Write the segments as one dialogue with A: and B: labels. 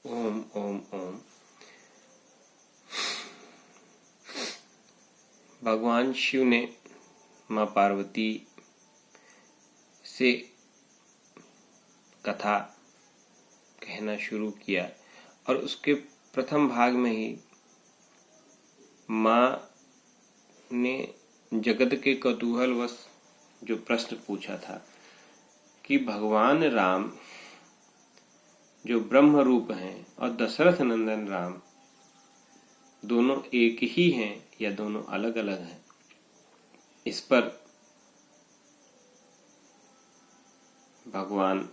A: ओम ओम ओम। भगवान शिव ने माँ पार्वती से कथा कहना शुरू किया और उसके प्रथम भाग में ही माँ ने जगत के कौतूहलवश जो प्रश्न पूछा था कि भगवान राम जो ब्रह्म रूप हैं और दशरथ नंदन राम दोनों एक ही हैं या दोनों अलग अलग हैं। इस पर भगवान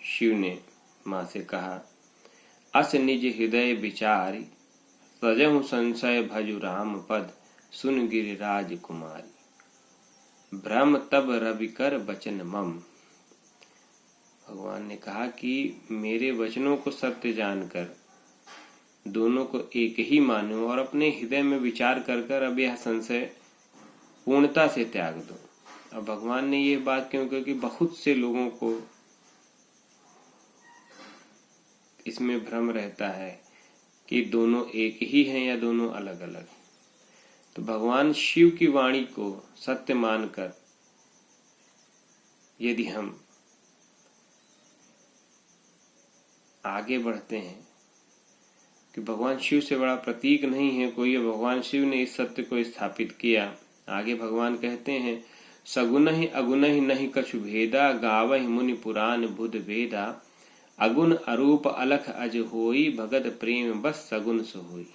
A: शिव ने मां से कहा, अस निज हृदय विचारी सजहु संशय भजु राम पद सुन गिरिराज कुमारी भ्रम तब रवि कर बचन मम। भगवान ने कहा कि मेरे वचनों को सत्य जानकर दोनों को एक ही मानो और अपने हृदय में विचार कर कर अब यह संशय पूर्णता से त्याग दो। अब भगवान ने यह बात क्यों कही? क्योंकि बहुत से लोगों को इसमें भ्रम रहता है कि दोनों एक ही हैं या दोनों अलग अलग। तो भगवान शिव की वाणी को सत्य मानकर यदि हम आगे बढ़ते हैं कि भगवान शिव से बड़ा प्रतीक नहीं है कोई, भगवान शिव ने इस सत्य को स्थापित किया। आगे भगवान कहते हैं, सगुन ही अगुन ही नहीं कछु भेदा गावहि मुनि पुराण बुध वेदा अगुण अरूप अलख अज होई भगत प्रेम बस सगुन सोई।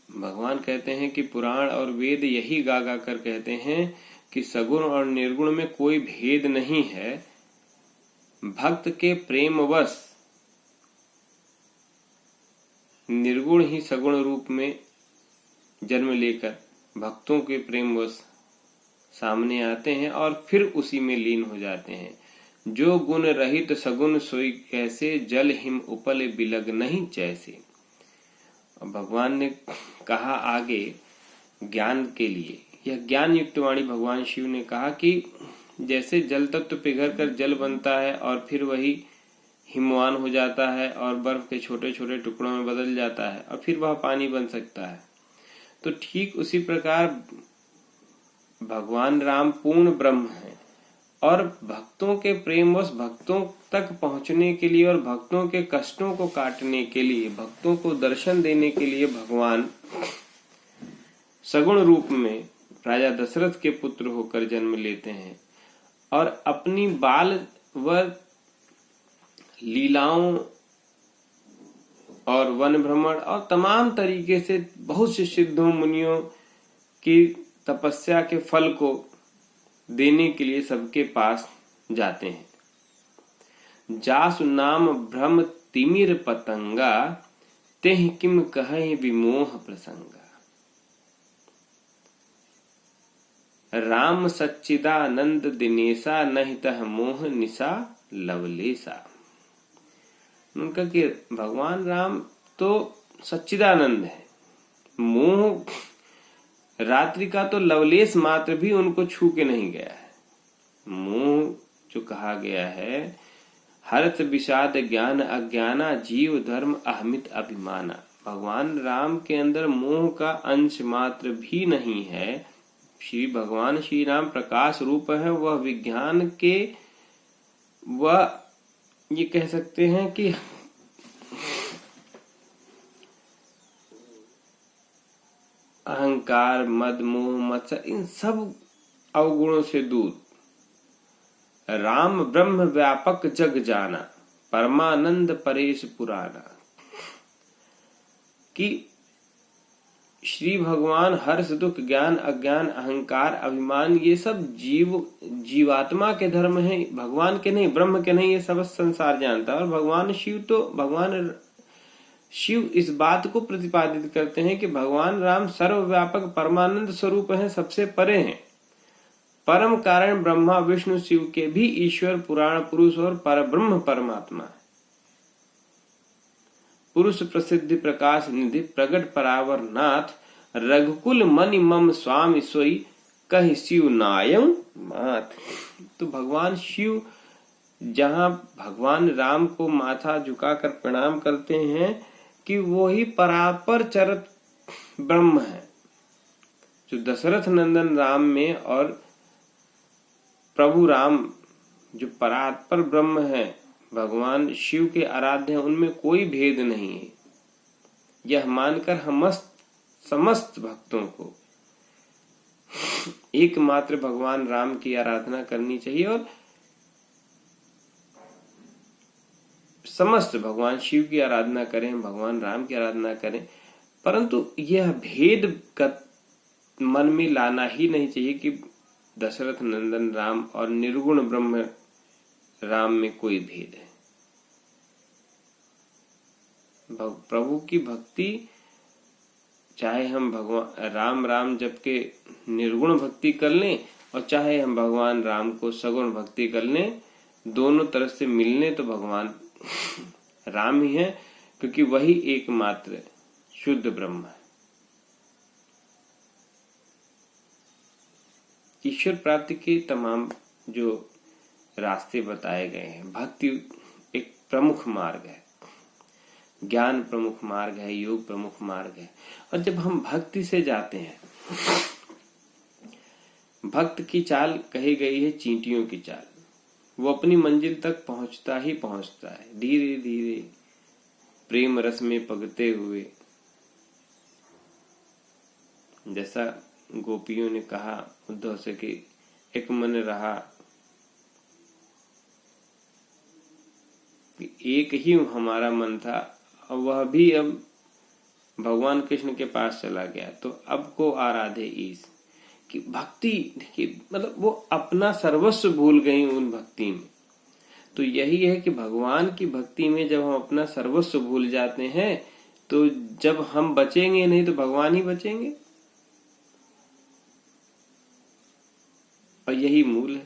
A: भगवान कहते हैं कि पुराण और वेद यही गा गा कर कहते हैं कि सगुण और निर्गुण में कोई भेद नहीं है। भक्त के प्रेमवश निर्गुण ही सगुण रूप में जन्म लेकर भक्तों के प्रेमवश सामने आते हैं और फिर उसी में लीन हो जाते हैं। जो गुण रहित सगुण सोई कैसे जल हिम उपल बिलग नहीं जैसे। भगवान ने कहा आगे ज्ञान के लिए, यह ज्ञान युक्त वाणी भगवान शिव ने कहा कि जैसे जल तत्व पिघल कर जल बनता है और फिर वही हिमवान हो जाता है और बर्फ के छोटे छोटे टुकड़ों में बदल जाता है और फिर वह पानी बन सकता है, तो ठीक उसी प्रकार भगवान राम पूर्ण ब्रह्म हैं और भक्तों के प्रेमवश भक्तों तक पहुंचने के लिए और भक्तों के कष्टों को काटने के लिए, भक्तों को दर्शन देने के लिए भगवान सगुण रूप में राजा दशरथ के पुत्र होकर जन्म लेते हैं और अपनी बाल व लीलाओं और वन भ्रमण और तमाम तरीके से बहुत से सिद्धों मुनियों की तपस्या के फल को देने के लिए सबके पास जाते हैं। जासु नाम भ्रम तिमिर पतंगा तेह किम कहे विमोह प्रसंगा। राम सच्चिदानंद दिनेशा नहीं तह मोह निशा लवलेसा। उनका कि भगवान राम तो सच्चिदानंद है, मोह रात्रि का तो लवलेश मात्र भी उनको छू के नहीं गया है। मोह जो कहा गया है, हर्ष विषाद ज्ञान अज्ञाना जीव धर्म अहमित अभिमाना। भगवान राम के अंदर मोह का अंश मात्र भी नहीं है। भगवान श्री राम प्रकाश रूप है, वह विज्ञान के, वह ये कह सकते हैं कि अहंकार मद मोह मत्सर इन सब अवगुणों से दूर। राम ब्रह्म व्यापक जग जाना परमानंद परेश पुराना। कि श्री भगवान हर्ष दुख ज्ञान अज्ञान अहंकार अभिमान ये सब जीवात्मा के धर्म हैं, भगवान के नहीं, ब्रह्म के नहीं। ये सब संसार जानता है और भगवान शिव इस बात को प्रतिपादित करते हैं कि भगवान राम सर्वव्यापक परमानंद स्वरूप हैं, सबसे परे हैं। परम कारण ब्रह्मा विष्णु शिव के भी ईश्वर पुराण पुरुष और परब्रह्म परमात्मा है। पुरुष प्रसिद्धि प्रकाश निधि प्रगट परावर नाथ रघुकुल मनि मम स्वामी सोई कहि शिव नायम मात। तो भगवान शिव जहां भगवान राम को माथा झुकाकर प्रणाम करते हैं कि वो ही परापर चरत ब्रह्म है। जो दशरथ नंदन राम में और प्रभु राम जो परात्पर ब्रह्म है, भगवान शिव के आराध्य हैं, उनमें कोई भेद नहीं है। यह मानकर हम समस्त भक्तों को एकमात्र भगवान राम की आराधना करनी चाहिए और समस्त भगवान शिव की आराधना करें, भगवान राम की आराधना करें, परंतु यह भेद का मन में लाना ही नहीं चाहिए कि दशरथ नंदन राम और निर्गुण ब्रह्म राम में कोई भेद है। प्रभु की भक्ति, चाहे हम भगवान राम राम जप के निर्गुण भक्ति कर लें और चाहे हम भगवान राम को सगुण भक्ति कर लें, दोनों तरफ से मिलने तो भगवान राम ही है, क्योंकि वही एकमात्र शुद्ध ब्रह्म है। ईश्वर प्राप्ति के तमाम जो रास्ते बताए गए हैं, भक्ति एक प्रमुख मार्ग है, ज्ञान प्रमुख मार्ग है, योग प्रमुख मार्ग है। और जब हम भक्ति से जाते हैं, भक्त की चाल कही गई है चींटियों की चाल। वो अपनी मंजिल तक पहुंचता ही पहुंचता है, धीरे धीरे प्रेम रस में पगते हुए। जैसा गोपियों ने कहा उद्धव से कि एक मन रहा, एक ही हमारा मन था, और वह भी अब भगवान कृष्ण के पास चला गया, तो अब को आराधे ईश। कि भक्ति देखिए, मतलब वो अपना सर्वस्व भूल गई उन भक्ति में। तो यही है कि भगवान की भक्ति में जब हम अपना सर्वस्व भूल जाते हैं, तो जब हम बचेंगे नहीं तो भगवान ही बचेंगे, और यही मूल है।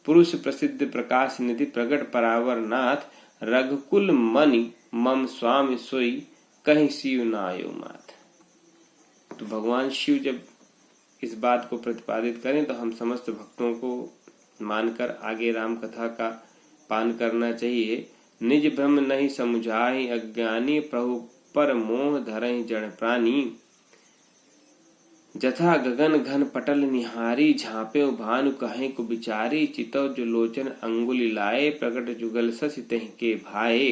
A: पुरुष प्रसिद्ध प्रकाश निधि प्रगट परावर नाथ, रघुकुल मणि मम स्वामी सोई, कहीं शिव नायो माथ। तो भगवान शिव जब इस बात को प्रतिपादित करें तो हम समस्त भक्तों को मानकर आगे राम कथा का पान करना चाहिए। निज ब्रह्म नहीं समुझाहि अज्ञानी, प्रभु पर मोह धरहि जड़ प्राणी। जथा गगन घन पटल निहारी, झांपे भानु कहें को बिचारी। चितौ जो लोचन अंगुली लाए, प्रकट जुगल ससि तहि के भाए।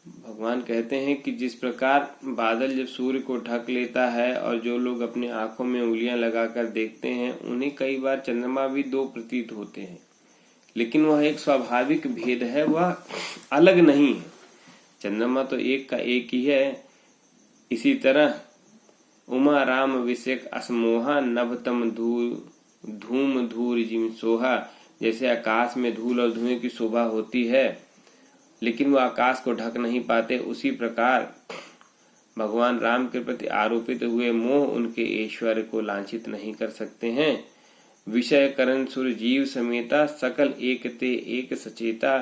A: भगवान कहते हैं कि जिस प्रकार बादल जब सूर्य को ढक लेता है और जो लोग अपनी आंखों में उंगलियां लगाकर देखते हैं, उन्हें कई बार चंद्रमा भी दो प्रतीत होते हैं, लेकिन वह एक स्वाभाविक भेद है, वह अलग नहीं है। चंद्रमा तो एक का एक ही है। इसी तरह उमा राम विषेक असमोहा, नभतम धूम धूर जिम सोहा। जैसे आकाश में धूल और धुएं की शोभा होती है, लेकिन वो आकाश को ढक नहीं पाते, उसी प्रकार भगवान राम के प्रति आरोपित हुए मोह उनके ऐश्वर्य को लांछित नहीं कर सकते हैं। विषय करण सुर जीव समेता, सकल एक ते एक सचेता।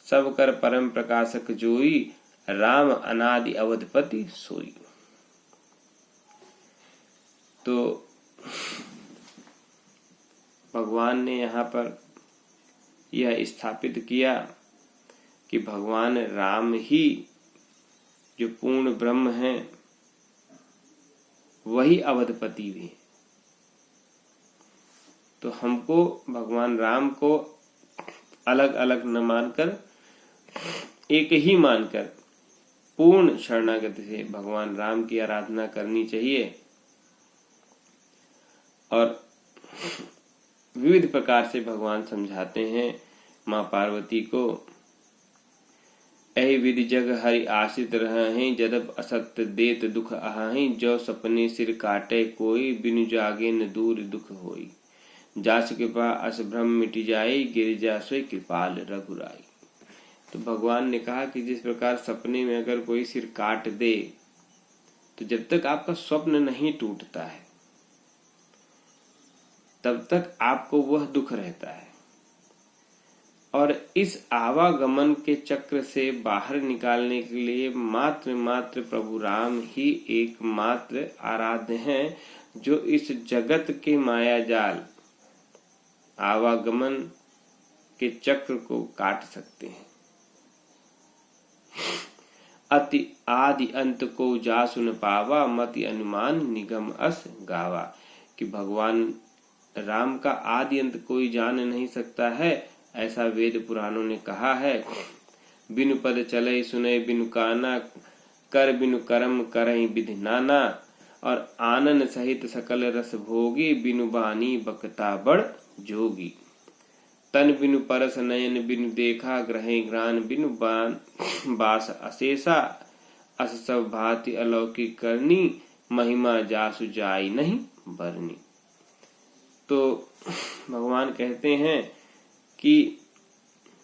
A: सब कर परम प्रकाशक जोई, राम अनादि अवधपति सोई। तो भगवान ने यहाँ पर यह स्थापित किया कि भगवान राम ही जो पूर्ण ब्रह्म है, वही अवधपति भी है। तो हमको भगवान राम को अलग अलग न मानकर एक ही मानकर पूर्ण शरणागति से भगवान राम की आराधना करनी चाहिए। और विविध प्रकार से भगवान समझाते हैं माँ पार्वती को। ऐ विधि जग हरि आश्रित रहें, जदब असत्य देत दुख आहीं। जो सपने सिर काटे कोई, बिनु जागे न दूर दुख होई। जास कृपा अस भ्रम मिट जाए, गिरिजा सोई कृपाल रघुराई। तो भगवान ने कहा कि जिस प्रकार सपने में अगर कोई सिर काट दे, तो जब तक आपका स्वप्न नहीं टूटता है तब तक आपको वह दुख रहता है। और इस आवागमन के चक्र से बाहर निकालने के लिए मात्र प्रभु राम ही एकमात्र आराध्य हैं, जो इस जगत के माया जाल आवागमन के चक्र को काट सकते हैं। अति आदि अंत को जासु न पावा, मति अनुमान निगम अस गावा। कि भगवान राम का आदि अंत कोई जान नहीं सकता है, ऐसा वेद पुराणों ने कहा है। बिनु पद चले सुने बिनु काना, कर बिनु कर्म करहि विधि नाना। और आनन सहित सकल रस भोगी, बिनु बानी बकता बड़ जोगी। तन बिनु परस नयन बिनु देखा, ग्रहे ग्रान बिनु बास अशेषा। अस सब भांति अलौकिक करनी, महिमा जासु जाई नहीं बरनी। तो भगवान कहते हैं कि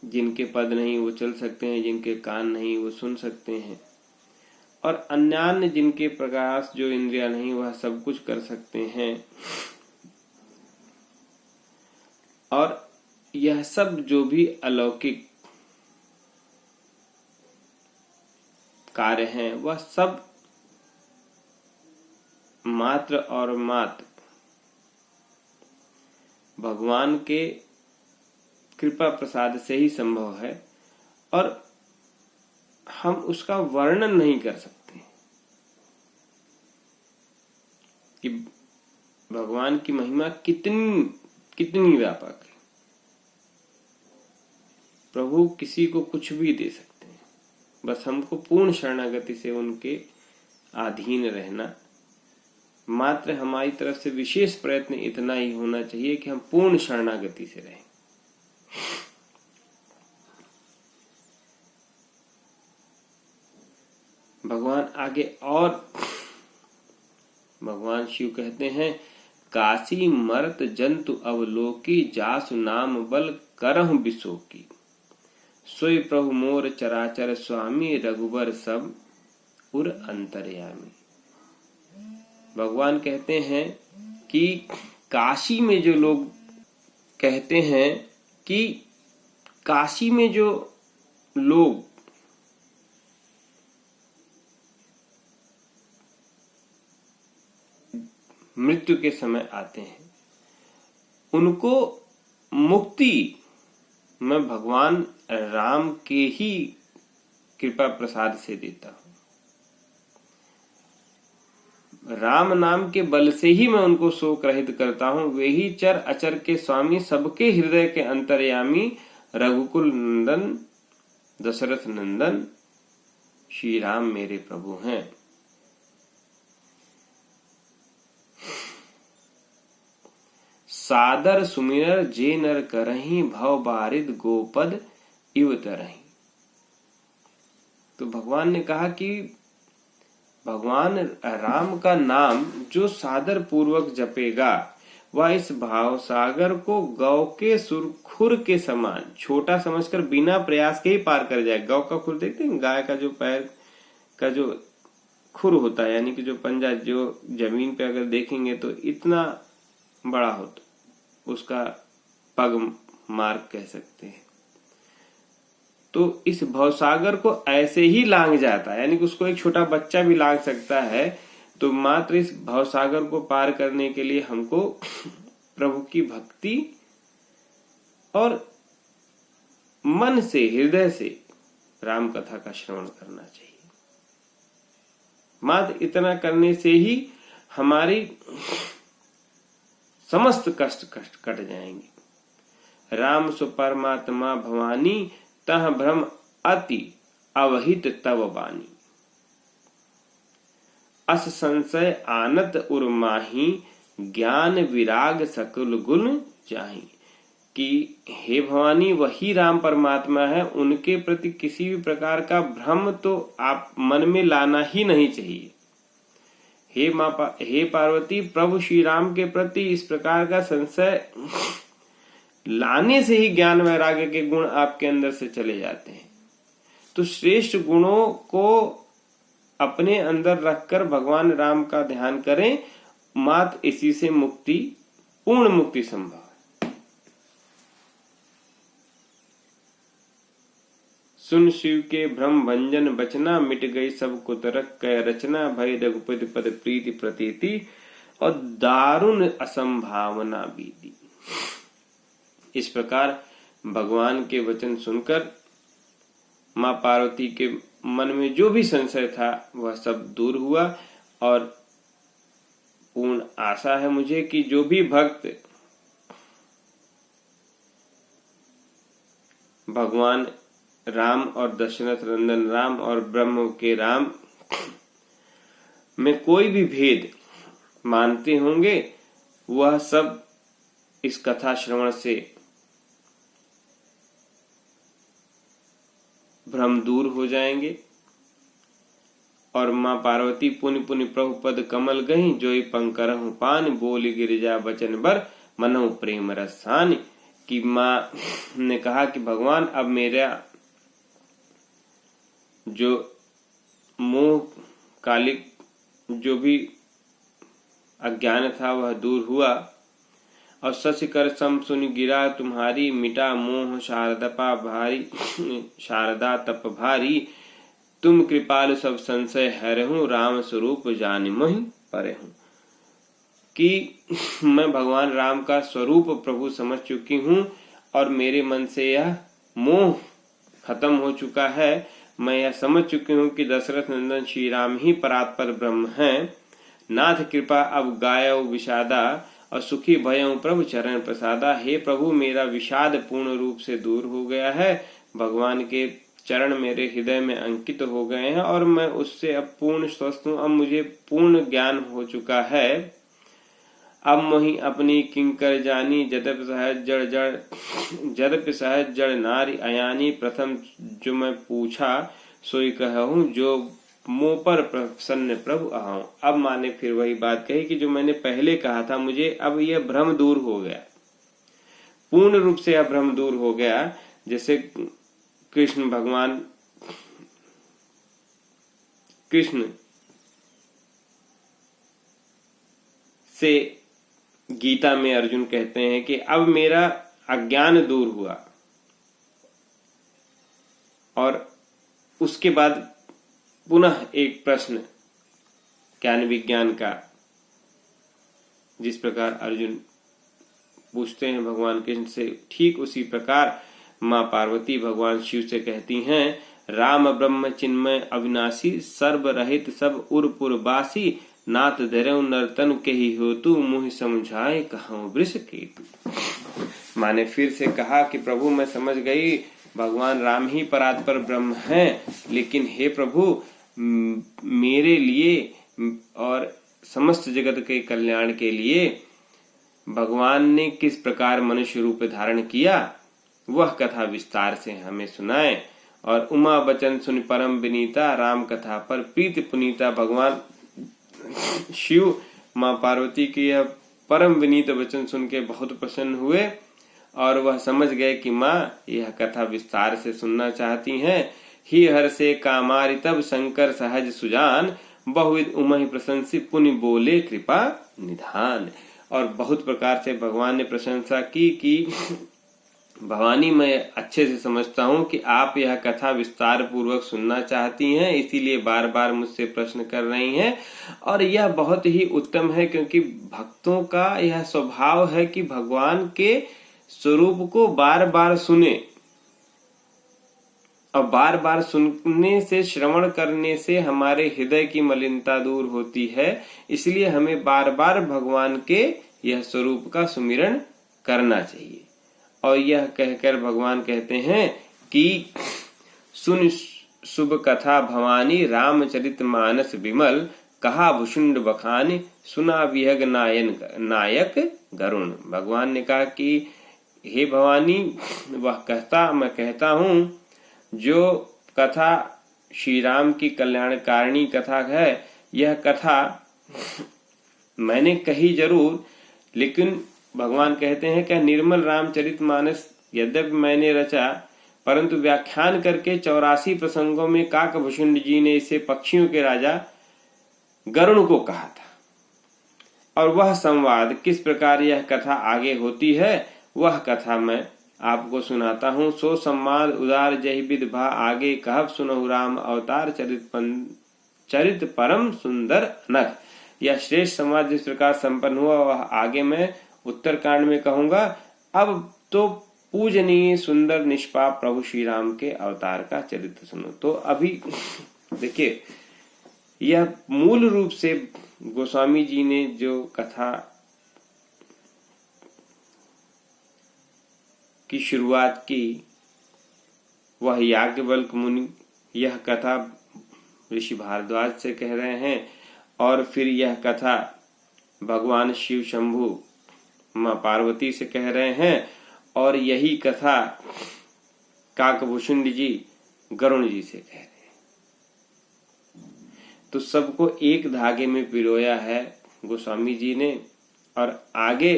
A: जिनके पद नहीं वो चल सकते हैं, जिनके कान नहीं वो सुन सकते हैं, और अन्यान्य जिनके प्रकाश जो इंद्रिया नहीं वह सब कुछ कर सकते हैं। और यह सब जो भी अलौकिक कार्य हैं वह सब मात्र और मात्र भगवान के कृपा प्रसाद से ही संभव है, और हम उसका वर्णन नहीं कर सकते कि भगवान की महिमा कितनी कितनी व्यापक है। प्रभु किसी को कुछ भी दे सकते हैं, बस हमको पूर्ण शरणागति से उनके अधीन रहना। मात्र हमारी तरफ से विशेष प्रयत्न इतना ही होना चाहिए कि हम पूर्ण शरणागति से रहें। भगवान आगे और भगवान शिव कहते हैं, काशी मरत जंतु अवलोकी, जासु नाम बल करहु बिसोकी। सोई प्रभु मोर चराचर स्वामी, रघुबर सब उर अंतर्यामी। भगवान कहते हैं कि काशी में जो लोग कहते हैं कि काशी में जो लोग मृत्यु के समय आते हैं उनको मुक्ति मैं भगवान राम के ही कृपा प्रसाद से देता हूं। राम नाम के बल से ही मैं उनको शोक रहित करता हूं। वे ही चर अचर के स्वामी, सबके हृदय के अंतर्यामी, रघुकुल नंदन दशरथ नंदन श्री राम मेरे प्रभु हैं। सादर सुमिरर जे नर करही, भव बारिद गोपद इव तरही। तो भगवान ने कहा कि भगवान राम का नाम जो सादर पूर्वक जपेगा वह इस भाव सागर को गौ के सुरखुर के समान छोटा समझकर बिना प्रयास के ही पार कर जाए। गौ का खुर देखते हैं, गाय का जो पैर का जो खुर होता है, यानी कि जो पंजा जो जमीन पे अगर देखेंगे तो इतना बड़ा होता, उसका पग मार्ग कह सकते हैं। तो इस भवसागर को ऐसे ही लांग जाता है, यानी कि उसको एक छोटा बच्चा भी लांग सकता है। तो मात्र इस भवसागर को पार करने के लिए हमको प्रभु की भक्ति और मन से, हृदय से राम कथा का श्रवण करना चाहिए। मात्र इतना करने से ही हमारी समस्त कष्ट कट जाएंगे। राम सो परमात्मा भवानी, तह भ्रम अति अवहित तव बानी। अस संशय आनत उर माही, ज्ञान विराग सकल गुण जाही। कि हे भवानी वही राम परमात्मा है, उनके प्रति किसी भी प्रकार का भ्रम तो आप मन में लाना ही नहीं चाहिए। हे पार्वती, प्रभु श्री राम के प्रति इस प्रकार का संशय लाने से ही ज्ञान वैराग्य के गुण आपके अंदर से चले जाते हैं। तो श्रेष्ठ गुणों को अपने अंदर रखकर भगवान राम का ध्यान करें, मात्र इसी से मुक्ति, पूर्ण मुक्ति संभव है। सुन शिव के भ्रम भंजन बचना, मिट गई सब कुतरक कै रचना। भय रघुपति पद प्रीति प्रतीति, और दारुण असंभावना बीती। इस प्रकार भगवान के वचन सुनकर माँ पार्वती के मन में जो भी संशय था वह सब दूर हुआ और पूर्ण आशा है मुझे कि जो भी भक्त भगवान राम और दशरथ नंदन राम और ब्रह्म के राम में कोई भी भेद मानते होंगे वह सब इस कथा श्रवण से भ्रम दूर हो जाएंगे और माँ पार्वती पुनि पुनि प्रभु पद कमल गही जोई पंकरहु पान बोली गिरिजा बचन बर मनहु प्रेम रसानी। कि माँ ने कहा कि भगवान अब मेरा जो मोह कालिक जो भी अज्ञान था वह दूर हुआ और शशि कर सम सुन गिरा तुम्हारी मिटा मोह शारदपा भारी शारदा तप भारी तुम कृपालु सब संशय हरहूं राम स्वरूप जान मोहि परहूं। कि मैं भगवान राम का स्वरूप प्रभु समझ चुकी हूँ और मेरे मन से यह मोह खत्म हो चुका है। मैं यह समझ चुकी हूँ कि दशरथ नंदन श्री राम ही परात्पर ब्रह्म हैं। नाथ कृपा अब गायो विषादा और सुखी भयऊ प्रभु चरण प्रसादा। हे प्रभु मेरा विषाद पूर्ण रूप से दूर हो गया है। भगवान के चरण मेरे हृदय में अंकित हो गए हैं और मैं उससे अब पूर्ण स्वस्थ हूँ। अब मुझे पूर्ण ज्ञान हो चुका है। अब मोहि अपनी किंकर जानी जदप सहज जड़ नारी अयानी। प्रथम जो मैं पूछा सोई कहूँ जो मुँह पर प्रसन्न प्रभु आऊं। अब माँ ने फिर वही बात कही कि जो मैंने पहले कहा था मुझे अब यह भ्रम दूर हो गया, पूर्ण रूप से यह भ्रम दूर हो गया। जैसे कृष्ण भगवान कृष्ण से गीता में अर्जुन कहते हैं कि अब मेरा अज्ञान दूर हुआ और उसके बाद पुनः एक प्रश्न ज्ञान विज्ञान का जिस प्रकार अर्जुन पूछते हैं भगवान कृष्ण से, ठीक उसी प्रकार माँ पार्वती भगवान शिव से कहती हैं राम ब्रह्म चिन्मय अविनाशी सर्व रहित सब उर्पुर बासी नाथ धरऊ नर्तन के ही हो तू मुहि समझाए कहूँ वृष केतु। माँ ने फिर से कहा कि प्रभु मैं समझ गई भगवान राम ही परात्पर ब्रह्म हैं, लेकिन हे प्रभु मेरे लिए और समस्त जगत के कल्याण के लिए भगवान ने किस प्रकार मनुष्य रूप धारण किया वह कथा विस्तार से हमें सुनाए। और उमा बचन सुन परम विनीता राम कथा पर प्रीति पुनीता। भगवान शिव माँ पार्वती के यह परम विनीत वचन सुन के बहुत प्रसन्न हुए और वह समझ गए कि माँ यह कथा विस्तार से सुनना चाहती हैं। ही हर से कामारि तब शंकर सहज सुजान बहुविध उमहि प्रशंसी पुनि बोले कृपा निधान। और बहुत प्रकार से भगवान ने प्रशंसा की कि भवानी मैं अच्छे से समझता हूँ कि आप यह कथा विस्तार पूर्वक सुनना चाहती हैं, इसीलिए बार बार मुझसे प्रश्न कर रही हैं और यह बहुत ही उत्तम है क्योंकि भक्तों का यह स्वभाव है कि भगवान के स्वरूप को बार बार सुने और बार बार सुनने से श्रवण करने से हमारे हृदय की मलिनता दूर होती है। इसलिए हमें बार बार भगवान के यह स्वरूप का सुमिरन करना चाहिए। और यह कहकर भगवान कहते हैं कि सुन शुभ कथा भवानी रामचरित मानस विमल कहा भुषुंड बखानी सुना विहग नायक गरुण। भगवान ने कहा कि हे भवानी वह कहता मैं कहता हूँ जो कथा श्री राम की कल्याणकारिणी कथा है यह कथा मैंने कही जरूर, लेकिन भगवान कहते हैं क्या निर्मल रामचरित मानस यद्यपि मैंने रचा परंतु व्याख्यान करके 84 प्रसंगों में काकभूषुंड जी ने इसे पक्षियों के राजा गरुण को कहा था। और वह संवाद किस प्रकार यह कथा आगे होती है वह कथा मैं आपको सुनाता हूँ। सो सम्माद उदार जय विद भा आगे कहब सुनहु राम अवतार चरित परम सुंदर अनख। यह श्रेष्ठ संवाद जिस प्रकार संपन्न हुआ वह आगे मैं उत्तरकांड में कहूंगा। अब तो पूजनीय सुंदर निष्पाप प्रभु श्री राम के अवतार का चरित्र सुनो। तो अभी देखिए, यह मूल रूप से गोस्वामी जी ने जो कथा की शुरुआत की वह याज्ञवल्क्य मुनि यह कथा ऋषि भारद्वाज से कह रहे हैं, और फिर यह कथा भगवान शिव शंभु मां पार्वती से कह रहे हैं, और यही कथा काकभूषुंड जी गरुण जी से कह रहे हैं। तो सबको एक धागे में पिरोया है गोस्वामी जी ने, और आगे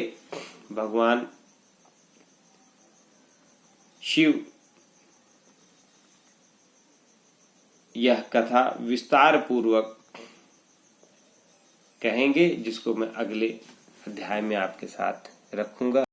A: भगवान शिव यह कथा विस्तार पूर्वक कहेंगे, जिसको मैं अगले अध्याय में आपके साथ रखूंगा।